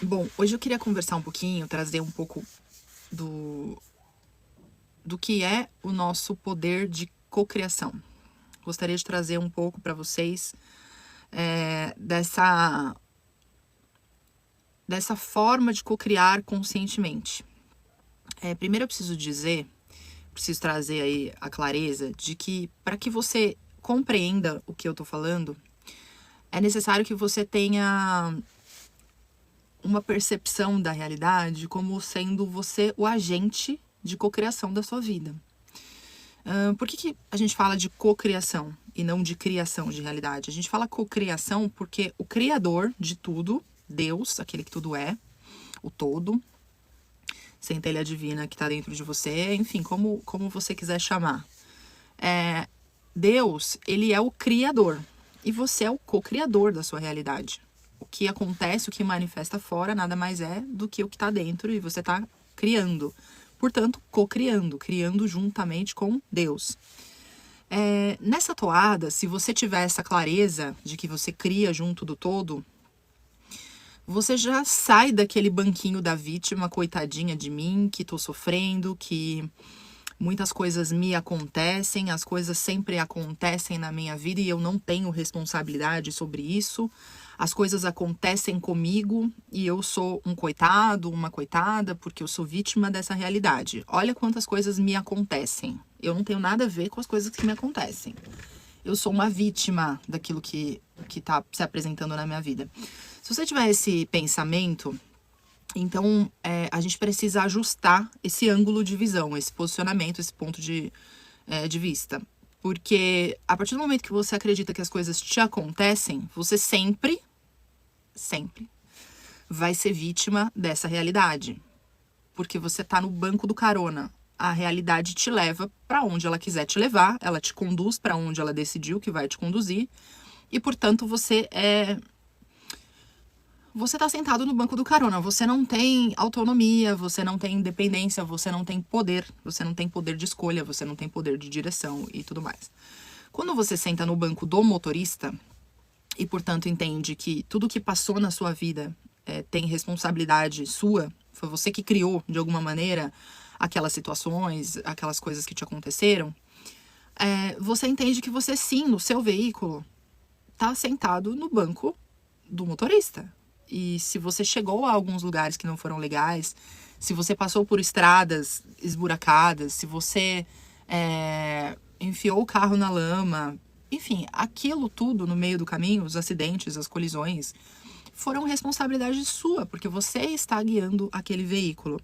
Bom, hoje eu queria conversar um pouquinho, trazer um pouco do que é o nosso poder de cocriação. Gostaria de trazer um pouco para vocês dessa forma de cocriar conscientemente. Primeiro eu preciso trazer aí a clareza de que para que você compreenda o que eu tô falando, é necessário que você tenha uma percepção da realidade como sendo você o agente de cocriação da sua vida. Por que a gente fala de cocriação e não de criação de realidade? A gente fala cocriação porque o criador de tudo, Deus, aquele que tudo é, o todo, centelha divina que está dentro de você, enfim, como você quiser chamar. Deus, ele é o criador e você é o co-criador da sua realidade. O que acontece, o que manifesta fora, nada mais é do que o que está dentro e você está criando. Portanto, co-criando, criando juntamente com Deus. Nessa toada, se você tiver essa clareza de que você cria junto do todo, você já sai daquele banquinho da vítima, coitadinha de mim, que tô sofrendo, que muitas coisas me acontecem, as coisas sempre acontecem na minha vida e eu não tenho responsabilidade sobre isso. As coisas acontecem comigo e eu sou um coitado, uma coitada, porque eu sou vítima dessa realidade. Olha quantas coisas me acontecem. Eu não tenho nada a ver com as coisas que me acontecem. Eu sou uma vítima daquilo que tá se apresentando na minha vida. Se você tiver esse pensamento, então a gente precisa ajustar esse ângulo de visão, esse posicionamento, esse ponto de vista. Porque a partir do momento que você acredita que as coisas te acontecem, você sempre vai ser vítima dessa realidade. Porque você tá no banco do carona. A realidade te leva para onde ela quiser te levar, ela te conduz para onde ela decidiu que vai te conduzir, e portanto você tá sentado no banco do carona, você não tem autonomia, você não tem independência, você não tem poder de escolha, você não tem poder de direção e tudo mais. Quando você senta no banco do motorista e, portanto, entende que tudo que passou na sua vida tem responsabilidade sua, foi você que criou, de alguma maneira, aquelas situações, aquelas coisas que te aconteceram, você entende que você, sim, no seu veículo, tá sentado no banco do motorista. E se você chegou a alguns lugares que não foram legais, se você passou por estradas esburacadas, se você enfiou o carro na lama, enfim, aquilo tudo no meio do caminho, os acidentes, as colisões, foram responsabilidade sua, porque você está guiando aquele veículo.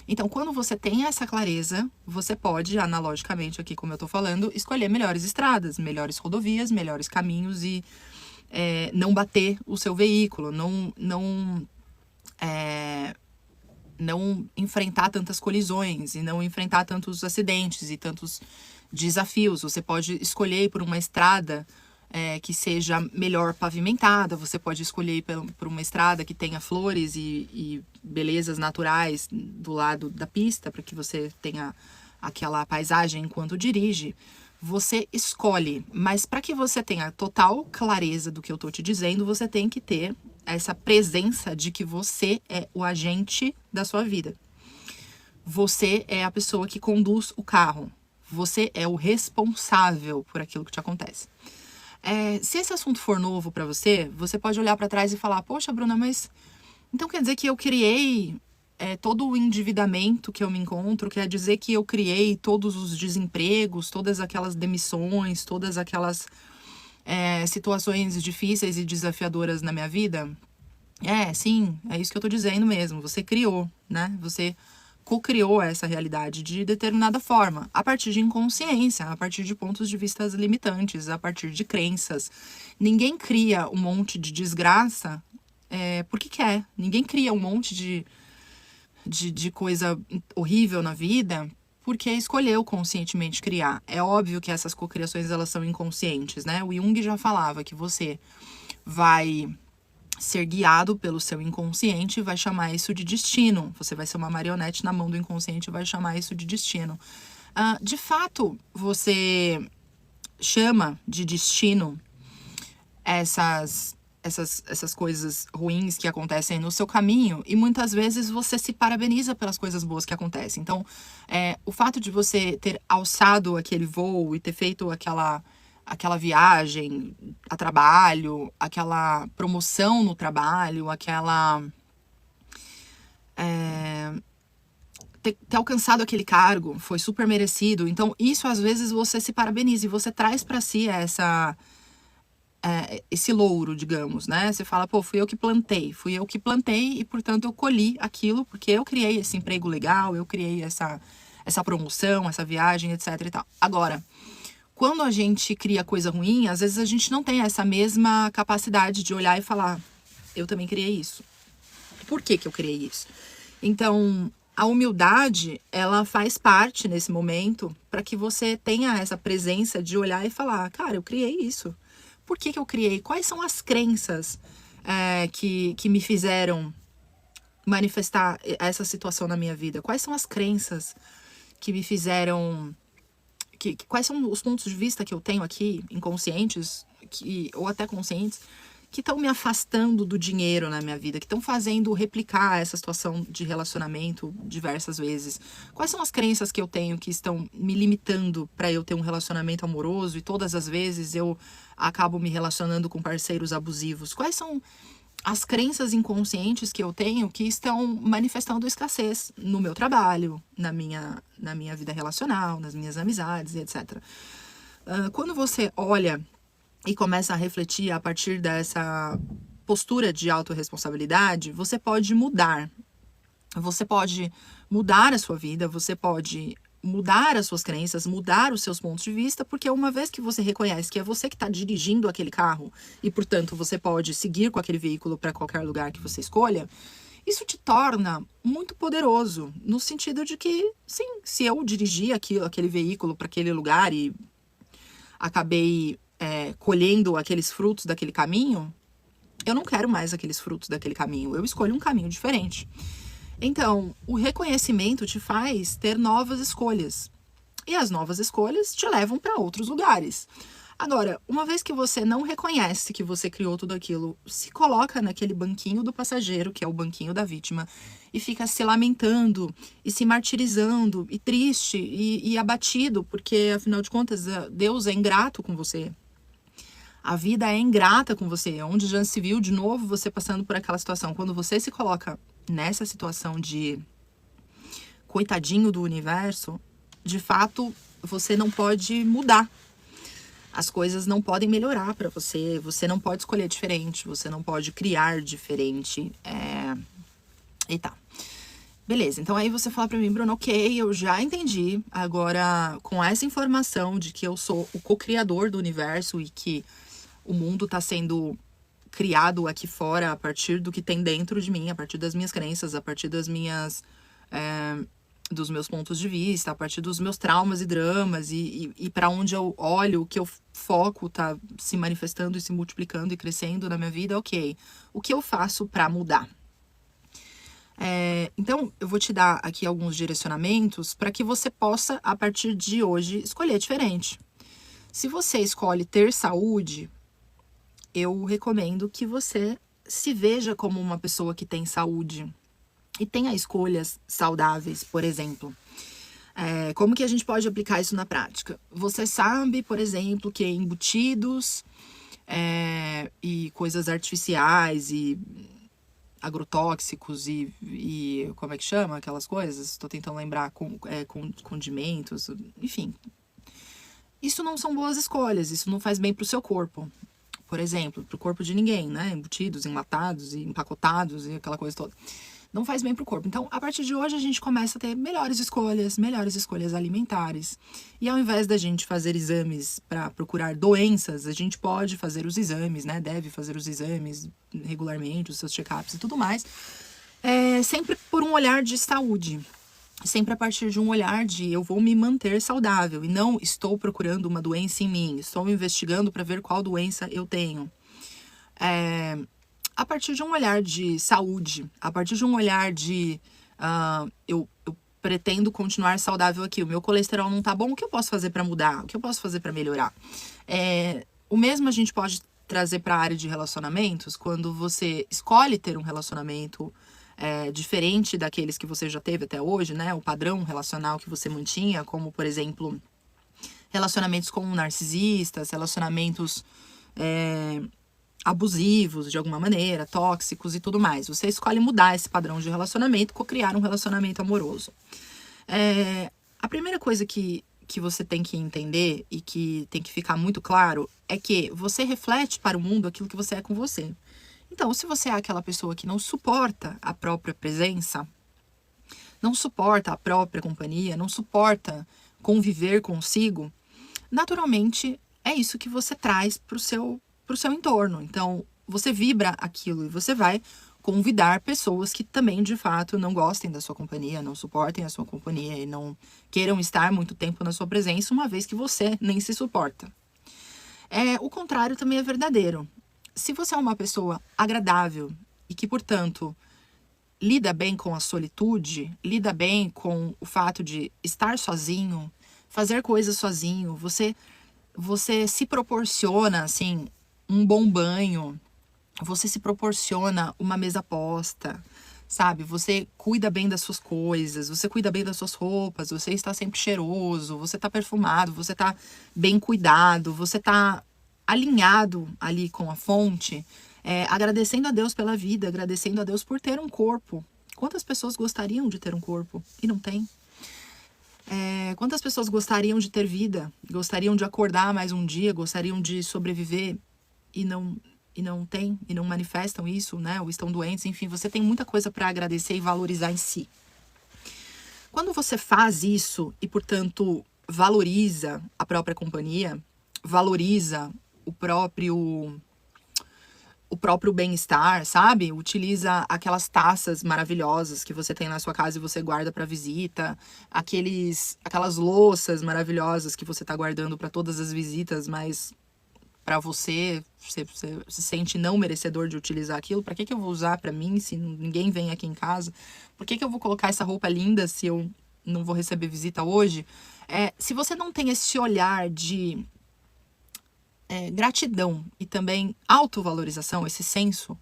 Então, quando você tem essa clareza, você pode, analogicamente aqui como eu tô falando, escolher melhores estradas, melhores rodovias, melhores caminhos e não bater o seu veículo, não enfrentar tantas colisões e não enfrentar tantos acidentes e tantos desafios. Você pode escolher ir por uma estrada que seja melhor pavimentada, você pode escolher ir por uma estrada que tenha flores e belezas naturais do lado da pista, para que você tenha aquela paisagem enquanto dirige. Você escolhe, mas para que você tenha total clareza do que eu tô te dizendo, você tem que ter essa presença de que você é o agente da sua vida. Você é a pessoa que conduz o carro. Você é o responsável por aquilo que te acontece. Se esse assunto for novo para você, você pode olhar para trás e falar: poxa, Bruna, mas então quer dizer que eu criei todo o endividamento que eu me encontro, quer dizer que eu criei todos os desempregos, todas aquelas demissões, todas aquelas situações difíceis e desafiadoras na minha vida? Sim, é isso que eu tô dizendo mesmo. Você criou, né? Você co-criou essa realidade de determinada forma, a partir de inconsciência, a partir de pontos de vista limitantes, a partir de crenças. Ninguém cria um monte de desgraça porque quer. Ninguém cria um monte de coisa horrível na vida porque escolheu conscientemente criar. É óbvio que essas cocriações elas são inconscientes, né? O Jung já falava que você vai ser guiado pelo seu inconsciente e vai chamar isso de destino. Você vai ser uma marionete na mão do inconsciente e vai chamar isso de destino. De fato, você chama de destino essas essas coisas ruins que acontecem no seu caminho, e muitas vezes você se parabeniza pelas coisas boas que acontecem. Então, o fato de você ter alçado aquele voo e ter feito aquela viagem a trabalho, aquela promoção no trabalho, ter alcançado aquele cargo, foi super merecido. Então, isso às vezes você se parabeniza e você traz para si esse louro, digamos, né? Você fala, pô, fui eu que plantei e, portanto, eu colhi aquilo porque eu criei esse emprego legal, eu criei essa promoção, essa viagem, etc e tal. Agora, quando a gente cria coisa ruim, às vezes a gente não tem essa mesma capacidade de olhar e falar, eu também criei isso. Por que eu criei isso? Então, a humildade, ela faz parte nesse momento para que você tenha essa presença de olhar e falar, cara, eu criei isso. Por que eu criei? Quais são as crenças que me fizeram manifestar essa situação na minha vida? Quais são as crenças que me fizeram... quais são os pontos de vista que eu tenho aqui, inconscientes, ou até conscientes, que estão me afastando do dinheiro na minha vida, que estão fazendo replicar essa situação de relacionamento diversas vezes? Quais são as crenças que eu tenho que estão me limitando para eu ter um relacionamento amoroso e todas as vezes eu acabo me relacionando com parceiros abusivos? Quais são as crenças inconscientes que eu tenho que estão manifestando escassez no meu trabalho, na minha vida relacional, nas minhas amizades, etc. Quando você olha e começa a refletir a partir dessa postura de autorresponsabilidade, você pode mudar. Você pode mudar a sua vida, você pode mudar as suas crenças, mudar os seus pontos de vista, porque uma vez que você reconhece que é você que está dirigindo aquele carro e, portanto, você pode seguir com aquele veículo para qualquer lugar que você escolha, isso te torna muito poderoso, no sentido de que, sim, se eu dirigi aquele veículo para aquele lugar e acabei colhendo aqueles frutos daquele caminho, eu não quero mais aqueles frutos daquele caminho, eu escolho um caminho diferente. Então, o reconhecimento te faz ter novas escolhas. E as novas escolhas te levam para outros lugares. Agora, uma vez que você não reconhece que você criou tudo aquilo, se coloca naquele banquinho do passageiro, que é o banquinho da vítima, e fica se lamentando, e se martirizando, e triste, e abatido, porque, afinal de contas, Deus é ingrato com você. A vida é ingrata com você. Onde já se viu de novo você passando por aquela situação? Quando você se coloca nessa situação de coitadinho do universo, de fato, você não pode mudar. As coisas não podem melhorar para você. Você não pode escolher diferente. Você não pode criar diferente. E tá. Beleza, então aí você fala pra mim, Bruno, ok, eu já entendi. Agora, com essa informação de que eu sou o co-criador do universo e que o mundo tá sendo criado aqui fora a partir do que tem dentro de mim, a partir das minhas crenças, a partir das minhas... dos meus pontos de vista, a partir dos meus traumas e dramas, e para onde eu olho, o que eu foco tá se manifestando e se multiplicando e crescendo na minha vida, ok. O que eu faço para mudar? Então, eu vou te dar aqui alguns direcionamentos para que você possa, a partir de hoje, escolher diferente. Se você escolhe ter saúde, eu recomendo que você se veja como uma pessoa que tem saúde e tenha escolhas saudáveis, por exemplo. Como que a gente pode aplicar isso na prática? Você sabe, por exemplo, que embutidos e coisas artificiais e agrotóxicos e como é que chama aquelas coisas? Estou tentando lembrar, condimentos, enfim. Isso não são boas escolhas, isso não faz bem para o seu corpo. Por exemplo, para o corpo de ninguém, né? Embutidos, enlatados e empacotados e aquela coisa toda. Não faz bem para o corpo. Então, a partir de hoje, a gente começa a ter melhores escolhas alimentares. E ao invés da gente fazer exames para procurar doenças, a gente pode fazer os exames, né? Deve fazer os exames regularmente, os seus check-ups e tudo mais. Sempre por um olhar de saúde. Sempre a partir de um olhar de eu vou me manter saudável. E não estou procurando uma doença em mim. Estou investigando para ver qual doença eu tenho. A partir de um olhar de saúde, a partir de um olhar de eu pretendo continuar saudável aqui, o meu colesterol não tá bom, o que eu posso fazer para mudar? O que eu posso fazer para melhorar? O mesmo a gente pode trazer para a área de relacionamentos, quando você escolhe ter um relacionamento diferente daqueles que você já teve até hoje, né? O padrão relacional que você mantinha, como, por exemplo, relacionamentos com narcisistas, relacionamentos abusivos de alguma maneira, tóxicos e tudo mais. Você escolhe mudar esse padrão de relacionamento, co-criar um relacionamento amoroso. A primeira coisa que você tem que entender e que tem que ficar muito claro é que você reflete para o mundo aquilo que você é com você. Então, se você é aquela pessoa que não suporta a própria presença, não suporta a própria companhia, não suporta conviver consigo, naturalmente é isso que você traz para o seu entorno. Então, você vibra aquilo e você vai convidar pessoas que também, de fato, não gostem da sua companhia, não suportem a sua companhia e não queiram estar muito tempo na sua presença, uma vez que você nem se suporta. O contrário também é verdadeiro. Se você é uma pessoa agradável e que, portanto, lida bem com a solitude, lida bem com o fato de estar sozinho, fazer coisas sozinho, você se proporciona, assim, um bom banho, você se proporciona uma mesa posta, sabe? Você cuida bem das suas coisas, você cuida bem das suas roupas, você está sempre cheiroso, você está perfumado, você está bem cuidado, você está alinhado ali com a fonte, agradecendo a Deus pela vida, agradecendo a Deus por ter um corpo. Quantas pessoas gostariam de ter um corpo e não tem? Quantas pessoas gostariam de ter vida, gostariam de acordar mais um dia, gostariam de sobreviver e não tem, e não manifestam isso, né? Ou estão doentes, enfim, você tem muita coisa para agradecer e valorizar em si. Quando você faz isso e, portanto, valoriza a própria companhia, valoriza o próprio bem-estar, sabe? Utiliza aquelas taças maravilhosas que você tem na sua casa e você guarda para visita, aquelas louças maravilhosas que você tá guardando para todas as visitas, mas para você se sente não merecedor de utilizar aquilo. Para que eu vou usar para mim se ninguém vem aqui em casa? Por que eu vou colocar essa roupa linda se eu não vou receber visita hoje? Se você não tem esse olhar de gratidão e também autovalorização, esse senso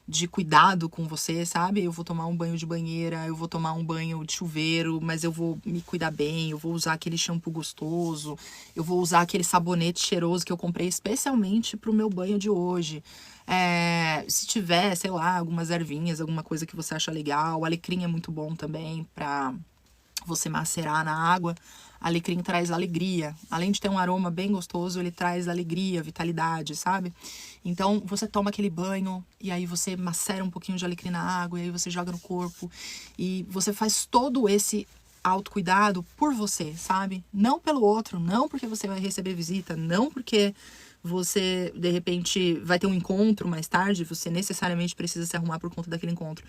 de cuidado com você, sabe? Eu vou tomar um banho de banheira, eu vou tomar um banho de chuveiro, mas eu vou me cuidar bem, eu vou usar aquele shampoo gostoso, eu vou usar aquele sabonete cheiroso que eu comprei especialmente pro meu banho de hoje. Se tiver, sei lá, algumas ervinhas, alguma coisa que você acha legal, o alecrim é muito bom também pra você macerar na água. Alecrim traz alegria. Além de ter um aroma bem gostoso, ele traz alegria, vitalidade, sabe? Então, você toma aquele banho e aí você macera um pouquinho de alecrim na água e aí você joga no corpo. E você faz todo esse autocuidado por você, sabe? Não pelo outro, não porque você vai receber visita, não porque você, de repente, vai ter um encontro mais tarde, você necessariamente precisa se arrumar por conta daquele encontro.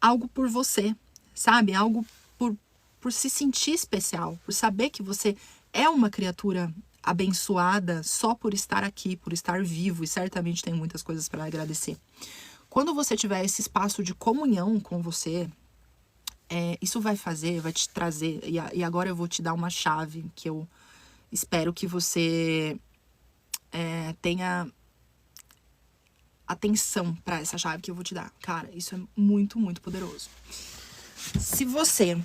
Algo por você, sabe? Algo por se sentir especial, por saber que você é uma criatura abençoada só por estar aqui, por estar vivo, e certamente tem muitas coisas para agradecer. Quando você tiver esse espaço de comunhão com você, isso vai te trazer, e agora eu vou te dar uma chave que eu espero que você tenha atenção para essa chave que eu vou te dar. Cara, isso é muito, muito poderoso. Se você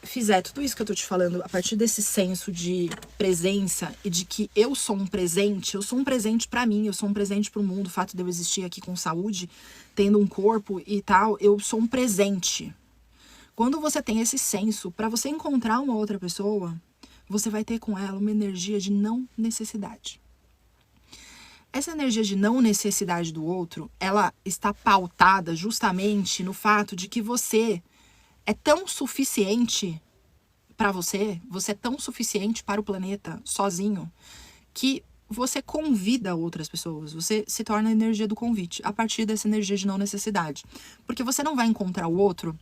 fizer tudo isso que eu tô te falando a partir desse senso de presença e de que eu sou um presente pra mim, eu sou um presente pro mundo, o fato de eu existir aqui com saúde, tendo um corpo e tal, eu sou um presente. Quando você tem esse senso, pra você encontrar uma outra pessoa, você vai ter com ela uma energia de não necessidade. Essa energia de não necessidade do outro, ela está pautada justamente no fato de que você é tão suficiente para você é tão suficiente para o planeta sozinho, que você convida outras pessoas, você se torna a energia do convite, a partir dessa energia de não necessidade. Porque você não vai encontrar o outro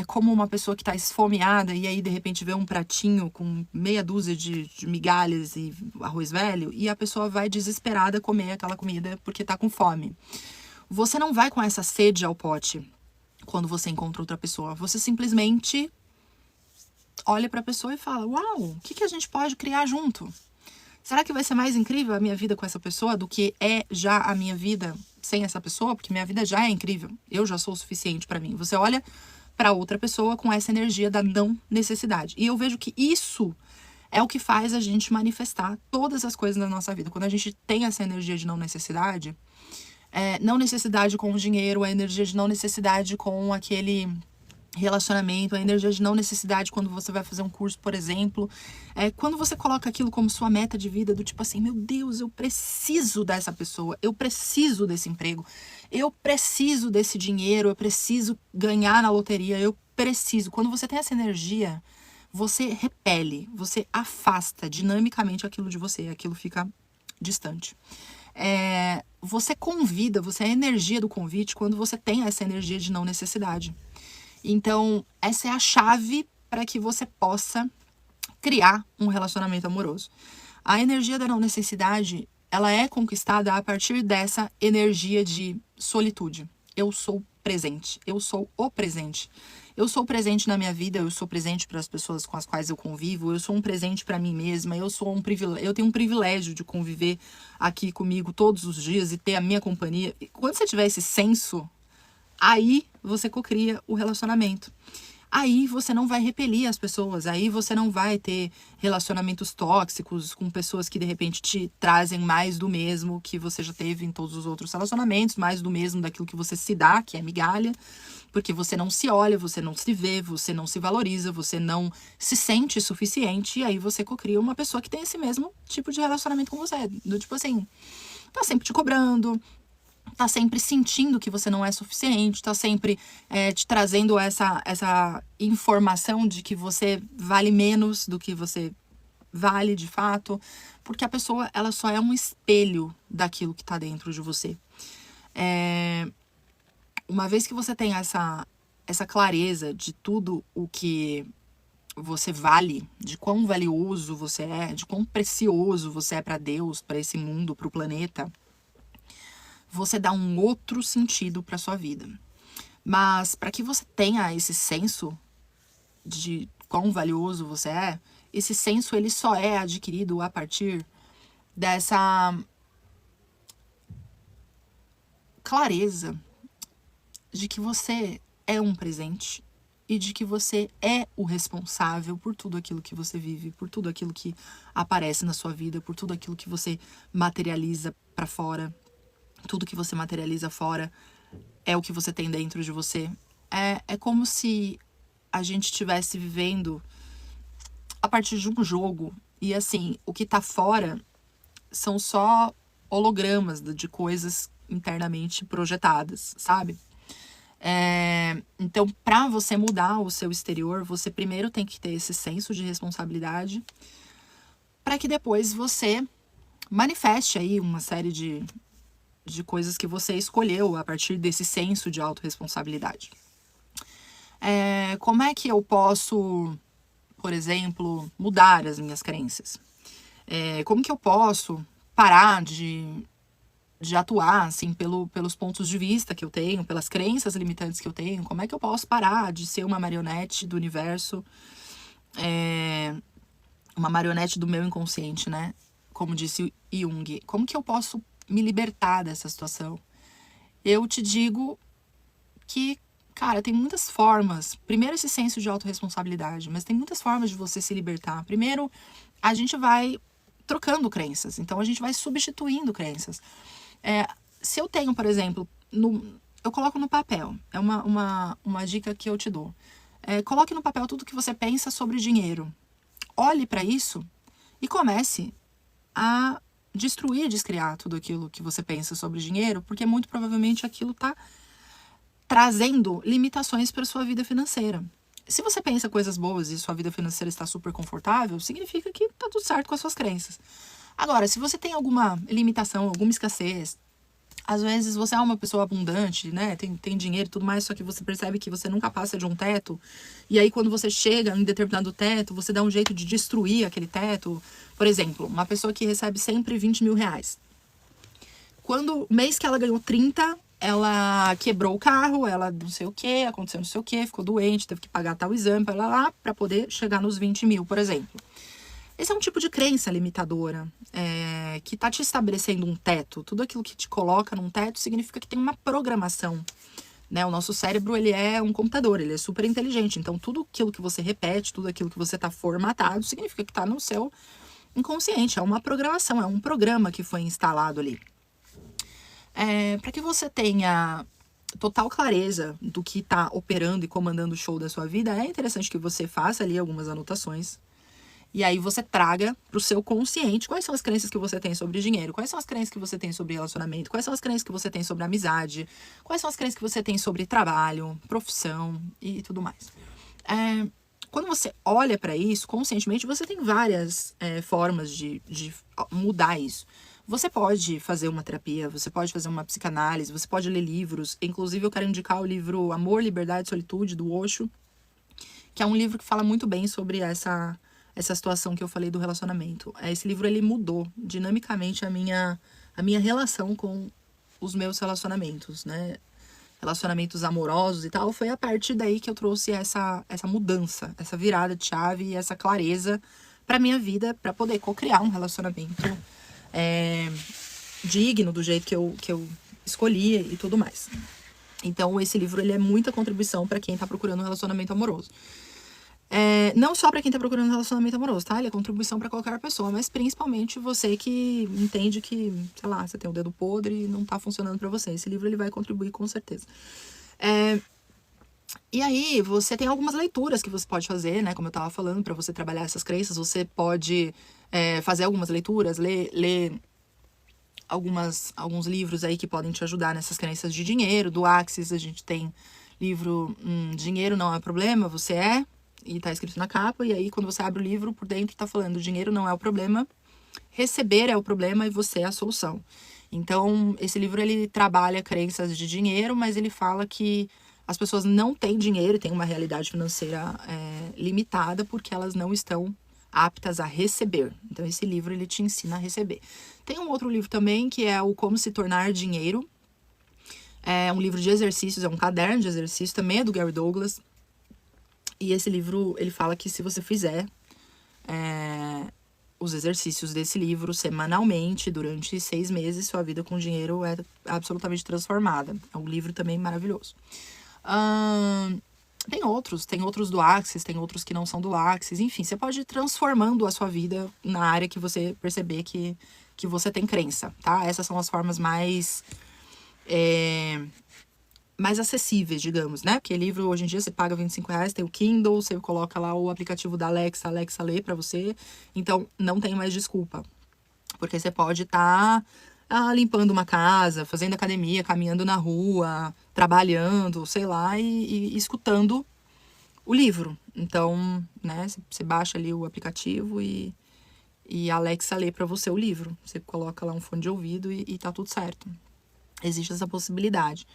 como uma pessoa que está esfomeada e aí de repente vê um pratinho com meia dúzia de migalhas e arroz velho e a pessoa vai desesperada comer aquela comida porque está com fome. Você não vai com essa sede ao pote quando você encontra outra pessoa. Você simplesmente olha para a pessoa e fala: uau, o que a gente pode criar junto? Será que vai ser mais incrível a minha vida com essa pessoa do que é já a minha vida sem essa pessoa? Porque minha vida já é incrível. Eu já sou o suficiente pra mim. Você olha pra outra pessoa com essa energia da não necessidade. E eu vejo que isso é o que faz a gente manifestar todas as coisas na nossa vida. Quando a gente tem essa energia de não necessidade, não necessidade com o dinheiro, a energia de não necessidade com aquele relacionamento, a energia de não necessidade quando você vai fazer um curso, por exemplo. Quando você coloca aquilo como sua meta de vida, do tipo assim, meu Deus, eu preciso dessa pessoa, eu preciso desse emprego, eu preciso desse dinheiro, eu preciso ganhar na loteria, eu preciso. Quando você tem essa energia, você repele, você afasta dinamicamente aquilo de você, aquilo fica distante. Você convida, você é a energia do convite quando você tem essa energia de não necessidade. Então, essa é a chave para que você possa criar um relacionamento amoroso. A energia da não necessidade, ela é conquistada a partir dessa energia de solitude. Eu sou presente, eu sou o presente. Eu sou presente na minha vida, eu sou presente para as pessoas com as quais eu convivo, eu sou um presente para mim mesma, eu tenho um privilégio de conviver aqui comigo todos os dias e ter a minha companhia. E quando você tiver esse senso, aí você cocria o relacionamento. Aí você não vai repelir as pessoas, aí você não vai ter relacionamentos tóxicos com pessoas que de repente te trazem mais do mesmo que você já teve em todos os outros relacionamentos, mais do mesmo daquilo que você se dá, que é migalha, porque você não se olha, você não se vê, você não se valoriza, você não se sente suficiente, e aí você cocria uma pessoa que tem esse mesmo tipo de relacionamento com você, do tipo assim, tá sempre te cobrando, tá sempre sentindo que você não é suficiente, tá sempre te trazendo essa informação de que você vale menos do que você vale de fato, porque a pessoa, ela só é um espelho daquilo que tá dentro de você. Uma vez que você tem essa clareza de tudo o que você vale, de quão valioso você é, de quão precioso você é para Deus, para esse mundo, para o planeta, você dá um outro sentido para sua vida. Mas para que você tenha esse senso de quão valioso você é, esse senso ele só é adquirido a partir dessa clareza de que você é um presente e de que você é o responsável por tudo aquilo que você vive, por tudo aquilo que aparece na sua vida, por tudo aquilo que você materializa para fora. Tudo que você materializa fora é o que você tem dentro de você. É como se a gente estivesse vivendo a partir de um jogo. E assim, o que tá fora são só hologramas de coisas internamente projetadas, sabe? Então, pra você mudar o seu exterior, você primeiro tem que ter esse senso de responsabilidade para que depois você manifeste aí uma série de coisas que você escolheu a partir desse senso de autorresponsabilidade. Como é que eu posso, por exemplo, mudar as minhas crenças? Como que eu posso parar de atuar, assim, pelos pontos de vista que eu tenho, pelas crenças limitantes que eu tenho? Como é que eu posso parar de ser uma marionete do universo, uma marionete do meu inconsciente, né? Como disse Jung. Como que eu posso me libertar dessa situação? Eu te digo que, cara, tem muitas formas. Primeiro, esse senso de autorresponsabilidade, mas tem muitas formas de você se libertar. Primeiro, a gente vai trocando crenças, então a gente vai substituindo crenças. Se eu tenho, por exemplo, eu coloco no papel, é uma dica que eu te dou. Coloque no papel tudo que você pensa sobre dinheiro. Olhe para isso e comece a destruir, descriar tudo aquilo que você pensa sobre dinheiro, porque muito provavelmente aquilo tá trazendo limitações para sua vida financeira. Se você pensa coisas boas e sua vida financeira está super confortável, significa que tá tudo certo com as suas crenças. Agora, se você tem alguma limitação, alguma escassez, às vezes você é uma pessoa abundante, né? Tem dinheiro e tudo mais, só que você percebe que você nunca passa de um teto. E aí, quando você chega em determinado teto, você dá um jeito de destruir aquele teto. Por exemplo, uma pessoa que recebe sempre 20 mil reais. Quando o mês que ela ganhou 30, ela quebrou o carro, ela não sei o que, aconteceu não sei o que, ficou doente, teve que pagar tal exame, pra poder chegar nos 20 mil, por exemplo. Esse é um tipo de crença limitadora, que tá te estabelecendo um teto. Tudo aquilo que te coloca num teto significa que tem uma programação, né? O nosso cérebro, ele é um computador, ele é super inteligente. Então, tudo aquilo que você repete, tudo aquilo que você tá formatado, significa que tá no seu inconsciente. É uma programação, é um programa que foi instalado ali. Para que você tenha total clareza do que tá operando e comandando o show da sua vida, é interessante que você faça ali algumas anotações. E aí você traga pro seu consciente quais são as crenças que você tem sobre dinheiro, quais são as crenças que você tem sobre relacionamento, quais são as crenças que você tem sobre amizade, quais são as crenças que você tem sobre trabalho, profissão e tudo mais. Quando você olha para isso conscientemente, você tem várias formas de mudar isso. Você pode fazer uma terapia, você pode fazer uma psicanálise, você pode ler livros. Inclusive, eu quero indicar o livro Amor, Liberdade e Solitude, do Osho, que é um livro que fala muito bem sobre essa situação que eu falei do relacionamento. Esse livro, ele mudou dinamicamente a minha relação com os meus relacionamentos, né? Relacionamentos amorosos e tal. Foi a partir daí que eu trouxe essa mudança, essa virada de chave e essa clareza pra minha vida, pra poder co-criar um relacionamento digno, do jeito que eu escolhi e tudo mais. Então, esse livro, ele é muita contribuição pra quem tá procurando um relacionamento amoroso. Não só pra quem tá procurando um relacionamento amoroso, tá? Ele é contribuição pra qualquer pessoa, mas principalmente você que entende que, sei lá, você tem o dedo podre e não tá funcionando pra você. Esse livro, ele vai contribuir com certeza. E aí, você tem algumas leituras que você pode fazer, né? Como eu tava falando, pra você trabalhar essas crenças. Você pode fazer algumas leituras, ler alguns livros aí que podem te ajudar nessas crenças de dinheiro. Do Axis, a gente tem livro Dinheiro Não É Problema, Você É. E tá escrito na capa, e aí quando você abre o livro, por dentro tá falando: dinheiro não é o problema, receber é o problema e você é a solução. Então, esse livro, ele trabalha crenças de dinheiro, mas ele fala que as pessoas não têm dinheiro e têm uma realidade financeira limitada porque elas não estão aptas a receber. Então, esse livro, ele te ensina a receber. Tem um outro livro também, que é o Como Se Tornar Dinheiro. É um livro de exercícios, é um caderno de exercícios, também é do Gary Douglas. E esse livro, ele fala que se você fizer os exercícios desse livro semanalmente, durante 6 meses, sua vida com dinheiro é absolutamente transformada. É um livro também maravilhoso. Tem outros do Axis, tem outros que não são do Axis. Enfim, você pode ir transformando a sua vida na área que você perceber que você tem crença, tá? Essas são as formas mais acessíveis, digamos, né? Porque livro, hoje em dia, você paga R$25, tem o Kindle, você coloca lá o aplicativo da Alexa lê pra você. Então, não tem mais desculpa. Porque você pode estar limpando uma casa, fazendo academia, caminhando na rua, trabalhando, sei lá, e escutando o livro. Então, né, você baixa ali o aplicativo e a Alexa lê pra você o livro. Você coloca lá um fone de ouvido e tá tudo certo. Existe essa possibilidade.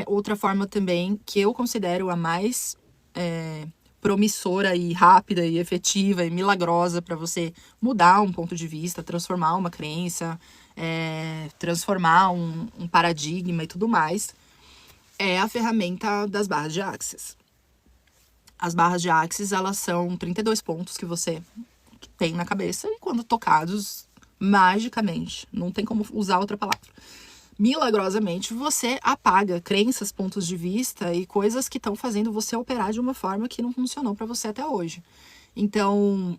Outra forma também, que eu considero a mais promissora e rápida e efetiva e milagrosa para você mudar um ponto de vista, transformar uma crença, transformar um paradigma e tudo mais, é a ferramenta das barras de Axis. As barras de Axis, elas são 32 pontos que você tem na cabeça e quando tocados, magicamente, não tem como usar outra palavra, milagrosamente, você apaga crenças, pontos de vista e coisas que estão fazendo você operar de uma forma que não funcionou para você até hoje. Então,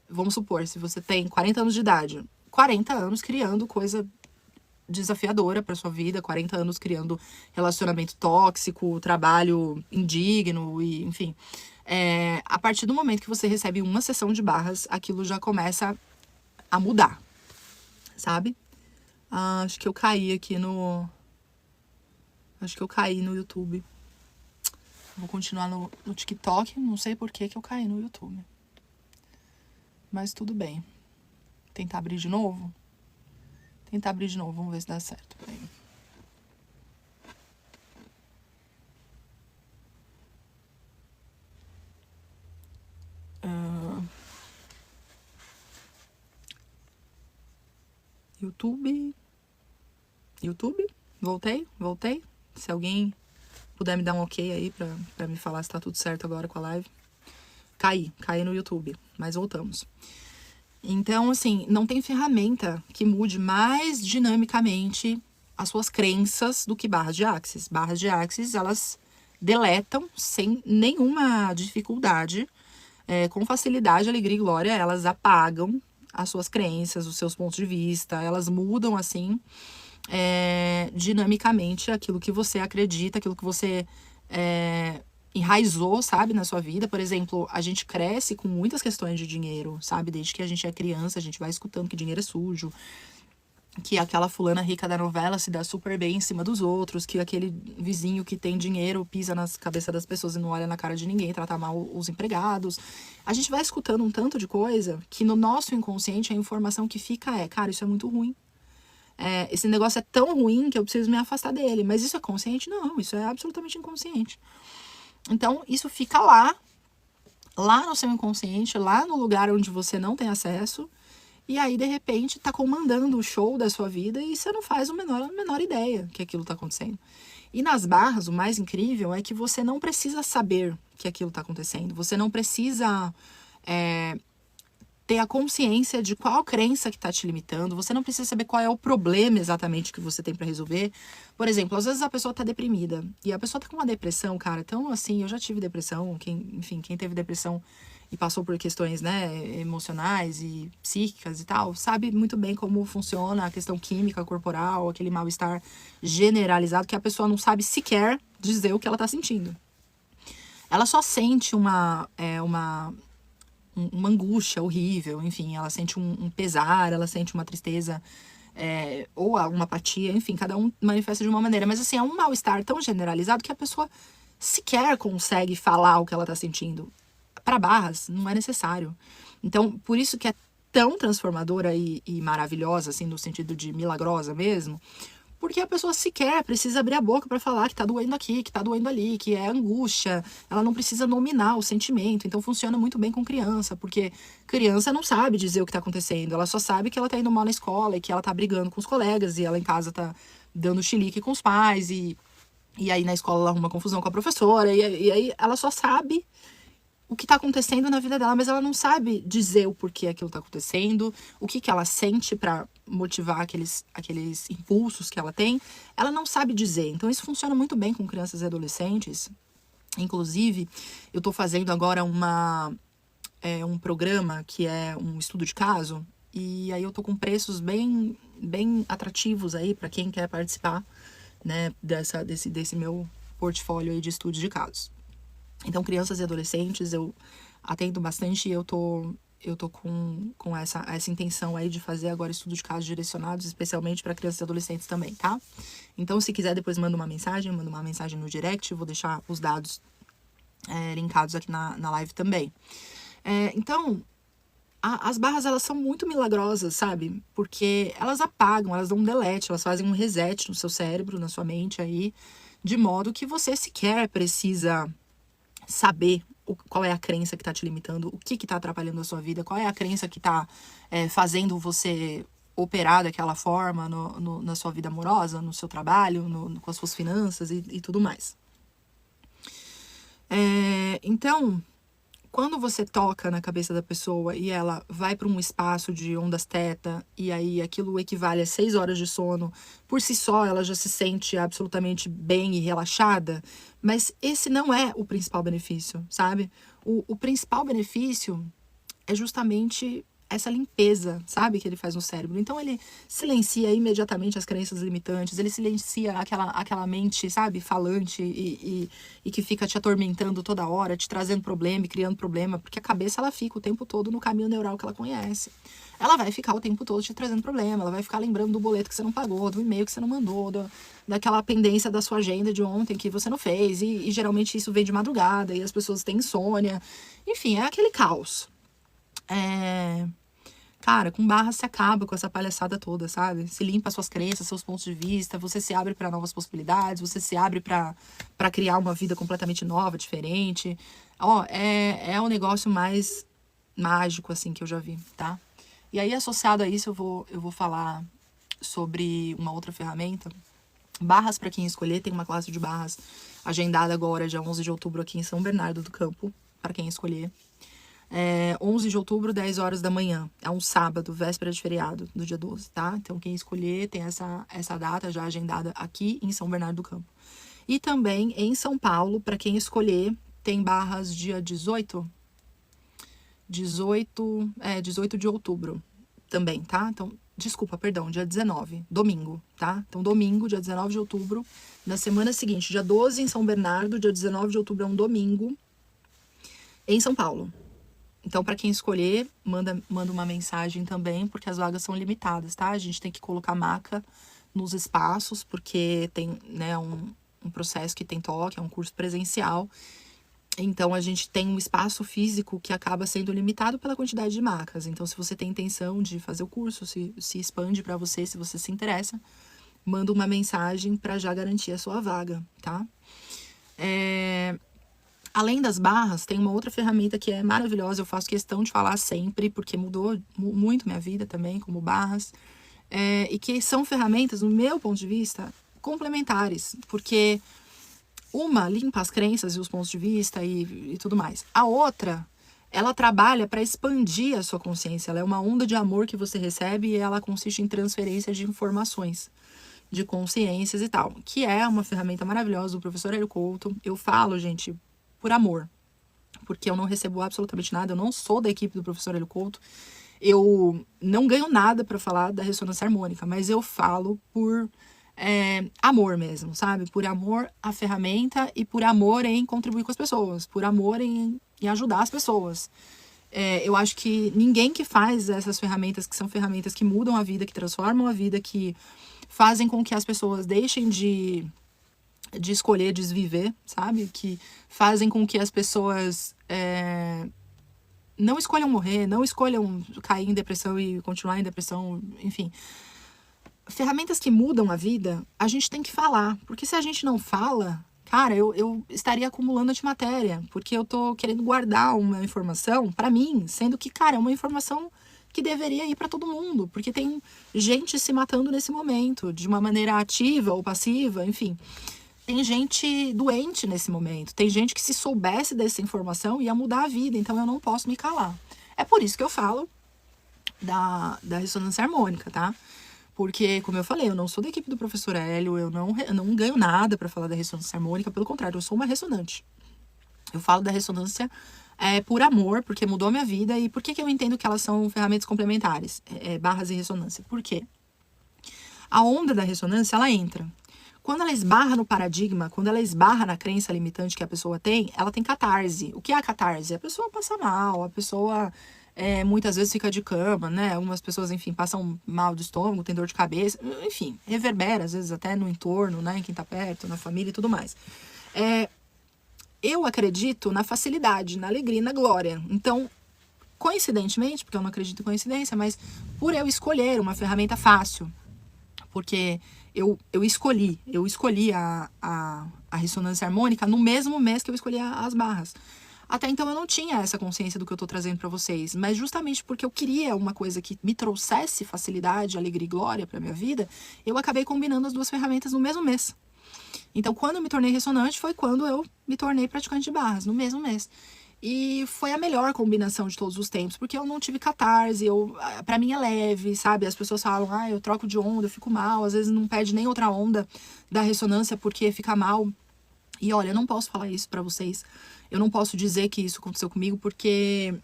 vamos supor, se você tem 40 anos de idade, 40 anos criando coisa desafiadora para sua vida, 40 anos criando relacionamento tóxico, trabalho indigno e, enfim. A partir do momento que você recebe uma sessão de barras, aquilo já começa a mudar, sabe? Acho que eu caí aqui no... Acho que eu caí no YouTube. Vou continuar no TikTok. Não sei por que eu caí no YouTube. Mas tudo bem. Tentar abrir de novo? Tentar abrir de novo. Vamos ver se dá certo. Peraí. YouTube? Voltei. Se alguém puder me dar um ok aí pra me falar se tá tudo certo agora com a live. Caí no YouTube, mas voltamos. Então, assim, não tem ferramenta que mude mais dinamicamente as suas crenças do que barras de Axis. Barras de Axis, elas deletam sem nenhuma dificuldade, com facilidade, alegria e glória, elas apagam as suas crenças, os seus pontos de vista, elas mudam, assim, dinamicamente aquilo que você acredita, aquilo que você enraizou, sabe, na sua vida. Por exemplo, a gente cresce com muitas questões de dinheiro, sabe? Desde que a gente é criança, a gente vai escutando que dinheiro é sujo, que aquela fulana rica da novela se dá super bem em cima dos outros, que aquele vizinho que tem dinheiro pisa nas cabeças das pessoas e não olha na cara de ninguém, trata mal os empregados. A gente vai escutando um tanto de coisa que no nosso inconsciente a informação que fica cara, isso é muito ruim. Esse negócio é tão ruim que eu preciso me afastar dele. Mas isso é consciente? Não, isso é absolutamente inconsciente. Então, isso fica lá no seu inconsciente, lá no lugar onde você não tem acesso, e aí, de repente, tá comandando o show da sua vida e você não faz a menor ideia que aquilo tá acontecendo. E nas barras, o mais incrível é que você não precisa saber que aquilo tá acontecendo. Você não precisa ter a consciência de qual crença que tá te limitando. Você não precisa saber qual é o problema exatamente que você tem pra resolver. Por exemplo, às vezes a pessoa tá deprimida. E a pessoa tá com uma depressão, cara. Então, assim, eu já tive depressão. Quem teve depressão e passou por questões, né, emocionais e psíquicas e tal, sabe muito bem como funciona a questão química corporal, aquele mal-estar generalizado que a pessoa não sabe sequer dizer o que ela tá sentindo. Ela só sente uma angústia horrível, enfim, ela sente um pesar, ela sente uma tristeza, ou uma apatia, enfim, cada um manifesta de uma maneira. Mas, assim, é um mal-estar tão generalizado que a pessoa sequer consegue falar o que ela tá sentindo. Para barras, não é necessário. Então, por isso que é tão transformadora e maravilhosa, assim, no sentido de milagrosa mesmo, porque a pessoa sequer precisa abrir a boca para falar que tá doendo aqui, que tá doendo ali, que é angústia. Ela não precisa nominar o sentimento. Então funciona muito bem com criança, porque criança não sabe dizer o que tá acontecendo. Ela só sabe que ela tá indo mal na escola e que ela tá brigando com os colegas e ela em casa tá dando chilique com os pais e aí na escola ela arruma confusão com a professora e aí ela só sabe o que tá acontecendo na vida dela, mas ela não sabe dizer o porquê aquilo tá acontecendo, o que ela sente para motivar aqueles impulsos que ela tem, ela não sabe dizer. Então isso funciona muito bem com crianças e adolescentes. Inclusive, eu tô fazendo agora um programa que é um estudo de caso, e aí eu tô com preços bem atrativos aí para quem quer participar, né, desse meu portfólio aí de estudos de casos. Então, crianças e adolescentes, eu atendo bastante e eu tô com essa intenção aí de fazer agora estudos de casos direcionados, especialmente para crianças e adolescentes também, tá? Então, se quiser, depois manda uma mensagem no direct, eu vou deixar os dados linkados aqui na live também. Então, as barras, elas são muito milagrosas, sabe? Porque elas apagam, elas dão um delete, elas fazem um reset no seu cérebro, na sua mente aí, de modo que você sequer precisa saber qual é a crença que tá te limitando, o que tá atrapalhando a sua vida, qual é a crença que tá fazendo você operar daquela forma na sua vida amorosa, no seu trabalho, com as suas finanças e tudo mais. Então, quando você toca na cabeça da pessoa e ela vai para um espaço de ondas teta e aí aquilo equivale a 6 horas de sono, por si só ela já se sente absolutamente bem e relaxada, mas esse não é o principal benefício, sabe? O principal benefício é justamente essa limpeza, sabe, que ele faz no cérebro. Então ele silencia imediatamente as crenças limitantes, ele silencia aquela mente, sabe, falante e que fica te atormentando toda hora, te trazendo problema e criando problema, porque a cabeça ela fica o tempo todo no caminho neural que ela conhece. Ela vai ficar o tempo todo te trazendo problema, ela vai ficar lembrando do boleto que você não pagou, do e-mail que você não mandou, daquela pendência da sua agenda de ontem que você não fez, e geralmente isso vem de madrugada, e as pessoas têm insônia. Enfim, é aquele caos. Cara, com barra se acaba com essa palhaçada toda, sabe? Se limpa suas crenças, seus pontos de vista, você se abre para novas possibilidades, você se abre para criar uma vida completamente nova, diferente. É o negócio mais mágico, assim, que eu já vi, tá? E aí, associado a isso, eu vou falar sobre uma outra ferramenta. Barras para quem escolher, tem uma classe de barras agendada agora, dia 11 de outubro, aqui em São Bernardo do Campo, para quem escolher. 11 de outubro, 10 horas da manhã. É um sábado, véspera de feriado, do dia 12, tá? Então, quem escolher tem essa data já agendada aqui em São Bernardo do Campo. E também em São Paulo, para quem escolher, tem barras dia 18 de outubro também, tá? Então, desculpa, perdão, dia 19, domingo, tá? Então, domingo, dia 19 de outubro, na semana seguinte, dia 12 em São Bernardo, dia 19 de outubro é um domingo, em São Paulo. Então, para quem escolher, manda uma mensagem também, porque as vagas são limitadas, tá? A gente tem que colocar maca nos espaços, porque tem, né, um processo que tem toque, é um curso presencial. Então, a gente tem um espaço físico que acaba sendo limitado pela quantidade de macas. Então, se você tem intenção de fazer o curso, se expande para você, se você se interessa, manda uma mensagem para já garantir a sua vaga, tá? Além das barras, tem uma outra ferramenta que é maravilhosa, eu faço questão de falar sempre, porque mudou muito minha vida também, como barras. E que são ferramentas, no meu ponto de vista, complementares, porque uma limpa as crenças e os pontos de vista e tudo mais. A outra, ela trabalha para expandir a sua consciência. Ela é uma onda de amor que você recebe e ela consiste em transferência de informações, de consciências e tal. Que é uma ferramenta maravilhosa do professor Hélio Couto. Eu falo, gente, por amor. Porque eu não recebo absolutamente nada. Eu não sou da equipe do professor Hélio Couto. Eu não ganho nada para falar da ressonância harmônica. Mas eu falo por amor mesmo, sabe? Por amor à ferramenta e por amor em contribuir com as pessoas, por amor em ajudar as pessoas. Eu acho que ninguém que faz essas ferramentas, que são ferramentas que mudam a vida, que transformam a vida, que fazem com que as pessoas deixem de escolher desviver, sabe? Que fazem com que as pessoas não escolham morrer, não escolham cair em depressão e continuar em depressão, enfim. Ferramentas que mudam a vida, a gente tem que falar. Porque se a gente não fala, cara, eu estaria acumulando antimatéria. Porque eu tô querendo guardar uma informação pra mim, sendo que, cara, é uma informação que deveria ir pra todo mundo. Porque tem gente se matando nesse momento, de uma maneira ativa ou passiva, enfim. Tem gente doente nesse momento. Tem gente que, se soubesse dessa informação, ia mudar a vida. Então eu não posso me calar. É por isso que eu falo da ressonância harmônica, tá? Porque, como eu falei, eu não sou da equipe do professor Hélio, eu não ganho nada para falar da ressonância harmônica, pelo contrário, eu sou uma ressonante. Eu falo da ressonância por amor, porque mudou a minha vida. E por que eu entendo que elas são ferramentas complementares, barras e ressonância? Por quê? A onda da ressonância, ela entra. Quando ela esbarra no paradigma, quando ela esbarra na crença limitante que a pessoa tem, ela tem catarse. O que é a catarse? A pessoa passa mal, a pessoa muitas vezes fica de cama, né? Algumas pessoas, enfim, passam mal do estômago, tem dor de cabeça, enfim, reverbera, às vezes até no entorno, né? Em quem tá perto, na família e tudo mais. Eu acredito na facilidade, na alegria e na glória. Então, coincidentemente, porque eu não acredito em coincidência, mas por eu escolher uma ferramenta fácil, porque eu escolhi a ressonância harmônica no mesmo mês que eu escolhi as barras. Até então eu não tinha essa consciência do que eu tô trazendo pra vocês, mas justamente porque eu queria uma coisa que me trouxesse facilidade, alegria e glória pra minha vida, eu acabei combinando as duas ferramentas no mesmo mês. Então, quando eu me tornei ressonante, foi quando eu me tornei praticante de barras, no mesmo mês. E foi a melhor combinação de todos os tempos, porque eu não tive catarse, pra mim é leve, sabe? As pessoas falam, eu troco de onda, eu fico mal, às vezes não pede nem outra onda da ressonância porque fica mal. E olha, eu não posso falar isso pra vocês, eu não posso dizer que isso aconteceu comigo, porque,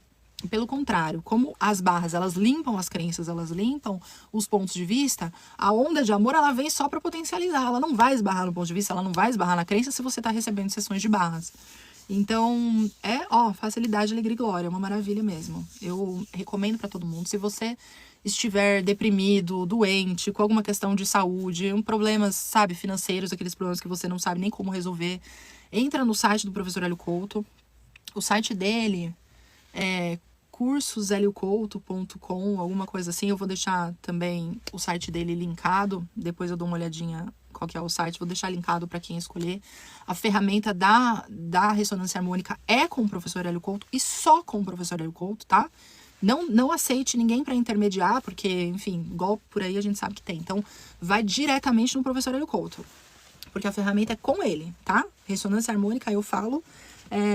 pelo contrário, como as barras, elas limpam as crenças, elas limpam os pontos de vista, a onda de amor, ela vem só pra potencializar, ela não vai esbarrar no ponto de vista, ela não vai esbarrar na crença se você tá recebendo sessões de barras. Então, facilidade, alegria e glória, é uma maravilha mesmo. Eu recomendo pra todo mundo. Se você estiver deprimido, doente, com alguma questão de saúde, problemas, sabe, financeiros, aqueles problemas que você não sabe nem como resolver, entra no site do professor Hélio Couto. O site dele é cursoshelio-couto.com, alguma coisa assim. Eu vou deixar também o site dele linkado, depois eu dou uma olhadinha qual que é o site, vou deixar linkado para quem escolher. A ferramenta da ressonância harmônica é com o professor Hélio Couto e só com o professor Hélio Couto, tá? Não aceite ninguém para intermediar, porque, enfim, golpe por aí a gente sabe que tem. Então, vai diretamente no professor Hélio Couto, porque a ferramenta é com ele, tá? Ressonância harmônica, eu falo,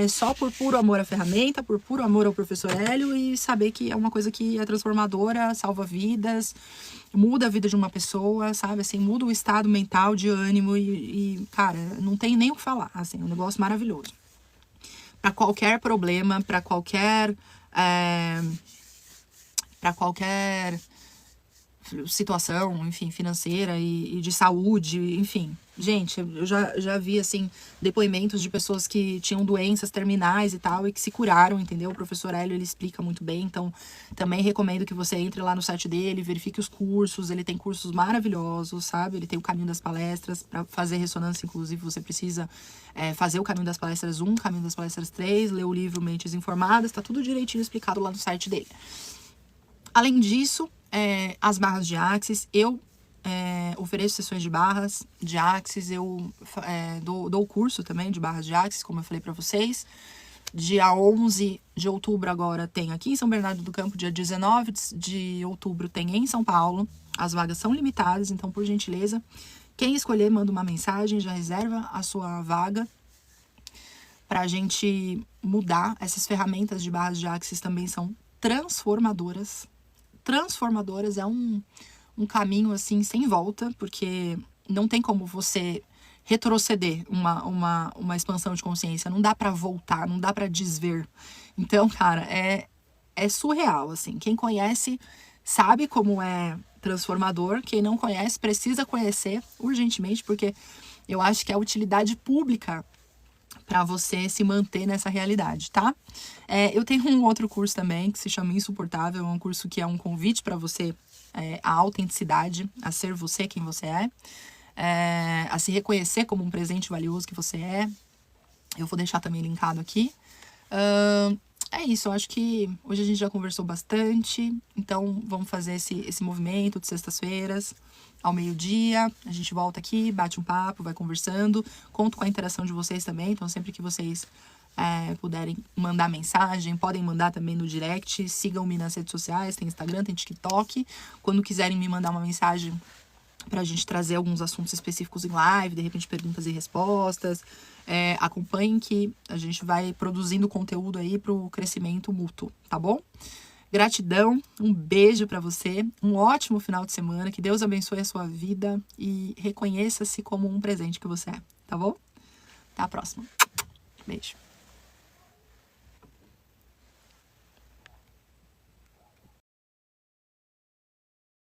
só por puro amor à ferramenta, por puro amor ao professor Hélio e saber que é uma coisa que é transformadora, salva vidas, muda a vida de uma pessoa, sabe? Assim, muda o estado mental, de ânimo cara, não tem nem o que falar, assim, é um negócio maravilhoso. Para qualquer problema, para qualquer situação, enfim, financeira e de saúde, enfim. Gente, eu já vi, assim, depoimentos de pessoas que tinham doenças terminais e tal, e que se curaram, entendeu? O professor Hélio, ele explica muito bem, então também recomendo que você entre lá no site dele, verifique os cursos, ele tem cursos maravilhosos, sabe? Ele tem o Caminho das Palestras, para fazer ressonância, inclusive, você precisa fazer o Caminho das Palestras 1, Caminho das Palestras 3, ler o livro Mentes Informadas, tá tudo direitinho explicado lá no site dele. Além disso, as barras de Axis, eu ofereço sessões de barras de Axis, eu dou curso também de barras de Axis, como eu falei para vocês. Dia 11 de outubro agora tem aqui em São Bernardo do Campo, dia 19 de outubro tem em São Paulo. As vagas são limitadas, então, por gentileza, quem escolher, manda uma mensagem, já reserva a sua vaga pra gente mudar. Essas ferramentas de barras de Axis também são transformadoras. Transformadoras é um caminho, assim, sem volta, porque não tem como você retroceder uma expansão de consciência. Não dá pra voltar, não dá pra desver. Então, cara, é surreal, assim. Quem conhece sabe como é transformador. Quem não conhece precisa conhecer urgentemente, porque eu acho que é a utilidade pública para você se manter nessa realidade, tá? Eu tenho um outro curso também que se chama Insuportável, é um curso que é um convite para você a autenticidade, a ser você quem você a se reconhecer como um presente valioso que você é. Eu vou deixar também linkado aqui. É isso, eu acho que hoje a gente já conversou bastante, então vamos fazer esse movimento de sextas-feiras ao meio-dia, a gente volta aqui, bate um papo, vai conversando, conto com a interação de vocês também, então sempre que vocês puderem mandar mensagem, podem mandar também no direct, sigam-me nas redes sociais, tem Instagram, tem TikTok, quando quiserem me mandar uma mensagem pra gente trazer alguns assuntos específicos em live, de repente perguntas e respostas, acompanhem que a gente vai produzindo conteúdo aí pro crescimento mútuo, tá bom? Gratidão, um beijo pra você, um ótimo final de semana, que Deus abençoe a sua vida e reconheça-se como um presente que você é, tá bom? Até a próxima. Beijo.